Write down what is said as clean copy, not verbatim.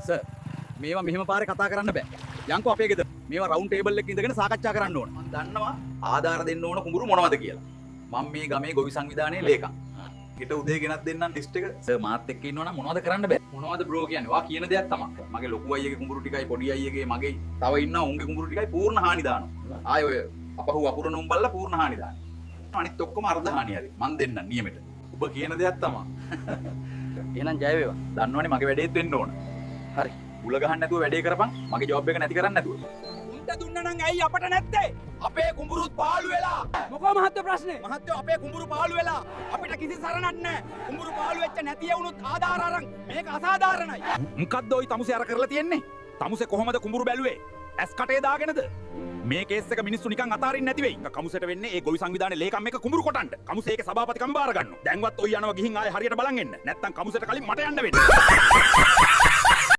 Sir මේවා මෙහෙම පාරේ කතා කරන්න බෑ. යන්කෝ අපේ ගෙදර. මේවා රවුන්ඩ් ටේබල් එකක ඉඳගෙන සාකච්ඡා කරන්න ඕන. මම දන්නවා ආධාර දෙන්න ඕන කුඹුරු මොනවද කියලා. මම මේ ගමේ ගොවි සංවිධානයේ ලේකම්. ඊට උදේ ගෙනත් දෙන්නම් ලිස්ට් එක. සර් මාත් එක්ක ඉන්නවනම් මොනවද කරන්න බෑ. මොනවද බ්‍රෝ කියන්නේ? වා කියන දෙයක් තමයි. මගේ ලොකු අයියගේ කුඹුරු ටිකයි පොඩි අයියගේ මගේ තව ඉන්නවා උන්ගේ කුඹුරු ටිකයි පූර්ණ හානි දානවා. ආය ඔය අපහු වපුරන උඹල්ලා පූර්ණ හානි දානවා. අනිත් ඔක්කොම අර්ධ හානි හරි. මන් දෙන්නම් නියමෙට. ඔබ කියන දෙයක් තමයි. එහෙනම් ජය වේවා. දන්නවනේ මගේ වැඩේත් වෙන්න ඕන. හරි. උල ගහන්න නැතුව වැඩේ කරපන්. මගේ ජොබ් එක නැති කරන්න නැතුව. උන්ට දුන්නා නම් ඇයි අපට නැත්තේ? අපේ කුඹුරුත් පාළු වෙලා. මොකෝ මහත්ය ප්‍රශ්නේ? මහත්ය අපේ කුඹුරු පාළු වෙලා. අපිට කිසි සරණක් නැහැ. කුඹුරු පාළු වෙච්ච නැති වුණොත් ආධාර අරන් මේක අසාධාරණයි. මොකද්ද ওই තමුසේ අර කරලා තියන්නේ? තමුසේ කොහොමද කුඹුරු බැලුවේ? ඇස් කටේ දාගෙනද? මේ කේස් එක මිනිස්සු නිකන් අතාරින්න නැති වෙයි. කමුසෙට වෙන්නේ ඒ ගොවි සංවිධානයේ ලේකම් එක කුඹුරු කොටන්න. කමුසේ ඒකේ සභාපතිකම බාර ගන්නවා. දැන්වත් ඔය යනවා ගිහින් ආයේ හරියට බලන් එන්න. නැත්තම් කමුසෙට කලින් මට යන්න වෙන්නේ.